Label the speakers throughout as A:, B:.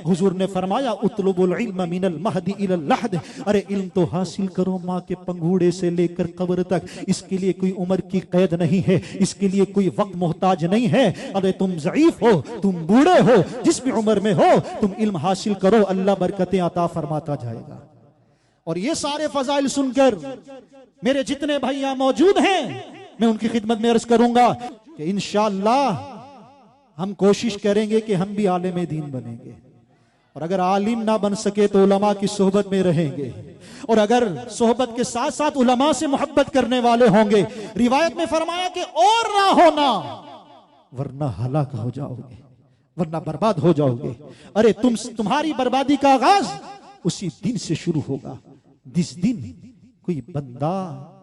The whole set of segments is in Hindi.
A: हुजूर ने फरमाया उतलुबुल इल्म मिनल महदी इलल लहद, अरे इल्म तो हासिल करो माँ के पंघूड़े से लेकर कब्र तक। इसके लिए कोई उम्र की कैद नहीं है, इसके लिए कोई वक्त मोहताज नहीं है। अरे तुम ज़ईफ हो, तुम बूढ़े हो, जिस भी उम्र में हो, तुम इल्म हासिल करो, अल्लाह बरकतें अता फरमाता जाएगा। और ये सारे फजाइल सुनकर मेरे जितने भैया मौजूद हैं, मैं उनकी खिदमत में अर्ज करूंगा कि इंशाअल्लाह हम कोशिश करेंगे कि हम भी आलिम दीन बनेंगे। और अगर आलिम ना बन सके तो उलमा की सोहबत में रहेंगे, और अगर सोहबत के साथ साथ उलमा से मोहब्बत करने वाले होंगे। रिवायत में फरमाया कि और ना होना, वरना हलाक हो जाओगे, वरना बर्बाद हो जाओगे। अरे तुम्हारी बर्बादी का आगाज उसी दिन से शुरू होगा जिस दिन कोई बंदा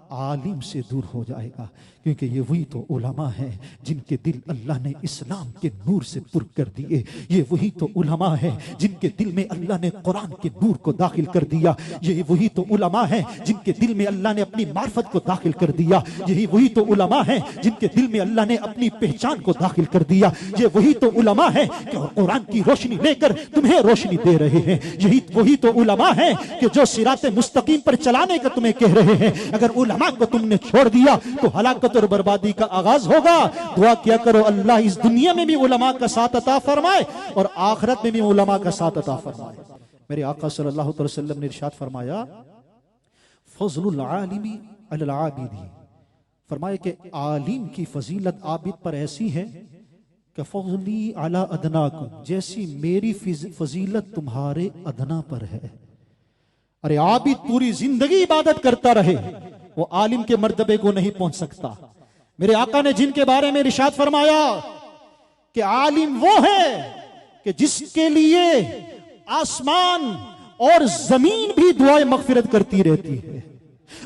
A: आलिम से दूर हो जाएगा, क्योंकि ये वही तो उलमा हैं जिनके दिल अल्लाह ने इस्लाम के नूर से पुर कर दिए। ये वही तो उलमा हैं जिनके दिल में अल्लाह ने कुरान के नूर को दाखिल कर दिया। यही वही तो उलमा हैं जिनके दिल में अल्लाह ने अपनी मार्फत को दाखिल कर दिया। यही वही तो उलमा हैं जिनके दिल में अल्लाह ने अपनी पहचान को दाखिल कर दिया। ये वही तो उलमा हैं कि कुरान की रोशनी लेकर तुम्हें रोशनी दे रहे हैं। यही वही तो उलमा हैं कि जो सिराते मुस्तकीम पर चलाने का तुम्हें कह रहे हैं। अगर उलमा को तुमने छोड़ दिया तो हलाकत और बर्बादी का आगाज होगा। दुआ किया करो अल्लाह इस दुनिया में भी उलमा का साथ अता फरमाए और आखिरत में भी उलमा का साथ अता फरमाए। मेरे आका सल्लल्लाहु अलैहि वसल्लम ने इरशाद फरमाया फज़लुल आलिमी अलल आबिदी, फरमाया कि आलिम की फजीलत आबिद पर ऐसी है कि फज़ली अला अदनाकुम, जैसी मेरी फजीलत तुम्हारे अदना पर है। अरे आबिद पूरी जिंदगी इबादत करता रहे, वो आलिम के मर्तबे को नहीं पहुंच सकता। मेरे आका ने जिनके बारे में इरशाद फरमाया कि आलिम वो है कि जिसके लिए आसमान और जमीन भी दुआएं मगफिरत करती रहती है।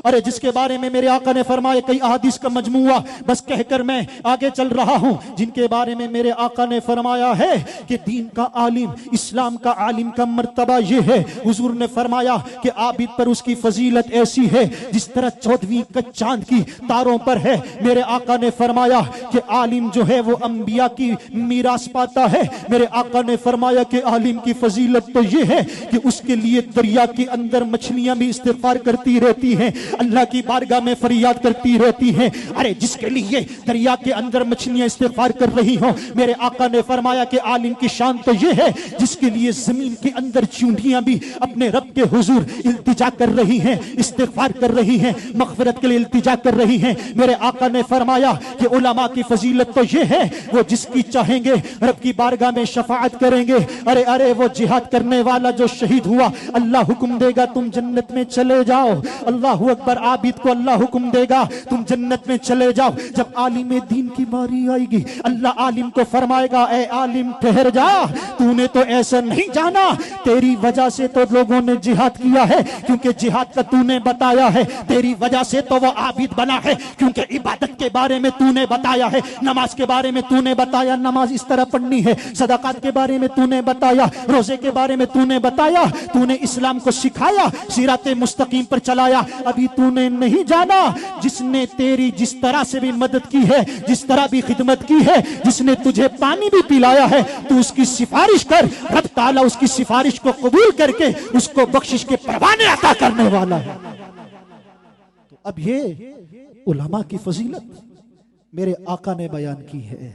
A: अरे जिसके बारे में मेरे आका ने फरमाया, कई अहादीस का मजमुआ बस कहकर मैं आगे चल रहा हूं, जिनके बारे में मेरे आका ने फरमाया है कि दीन का आलिम, इस्लाम का आलिम का मर्तबा ये है। हुजूर ने फरमाया कि आबिद पर उसकी फजीलत ऐसी है जिस तरह 14वीं का चांद की तारों पर है। मेरे आका ने फरमाया कि आलिम जो है वो अंबिया की मीरास पाता है। मेरे आका ने फरमाया कि आलिम की फजीलत तो ये है कि उसके लिए दरिया के अंदर मछलियां भी इस्तिगफार करती रहती हैं, अल्लाह की बारगाह में फरियाद करती रहती हैं। अरे जिसके लिए दरिया के अंदर मछलियां इस्तिगफार कर रही हों, मेरे आका ने फरमाया कि आलिम की शान तो ये है जिसके लिए जमीन के अंदर चूंटियां भी अपने रब के हुजूर इल्तिजा कर रही हैं, इस्तिगफार कर रही हैं, मग़फ़िरत के लिए इल्तिजा कर रही हैं। मेरे आका ने फरमाया कि उलमा की फजीलत तो ये है वो जिसकी चाहेंगे रब की बारगाह में शफाअत करेंगे। अरे अरे वो जिहाद करने वाला जो शहीद हुआ, अल्लाह हुक्म देगा तुम जन्नत में चले जाओ। अल्लाह अकबर, आबिद को अल्लाह हुक्म देगा तुम जन्नत में चले जाओ। जब आलिम दीन की बारी आएगी, अल्लाह आलिम को फरमाएगा ए आलिम ठहर जा, तूने तो ऐसा नहीं जाना, तेरी वजह से तो लोगों ने जिहाद किया है क्योंकि जिहाद का तूने बताया है। तेरी वजह से तो वो आबिद बना है क्योंकि इबादत के बारे में तूने बताया है, नमाज के बारे में तूने बताया नमाज इस तरह पढ़नी है, सदाकत के बारे में तूने बताया, रोजे के बारे में तूने बताया, तूने इस्लाम को सिखाया, सिराते मुस्तकीम पर चलाया। अभी तूने नहीं जाना जिसने तेरी जिस तरह से भी मदद की है, जिस तरह भी खिदमत की है, जिसने तुझे पानी भी पिलाया है, तू उसकी सिफारिश कर, रब ताला उसकी सिफारिश को कबूल करके उसको बख्शिश के परवाने अता करने वाला है। तो अब ये उलमा की फजीलत मेरे आका ने बयान की है।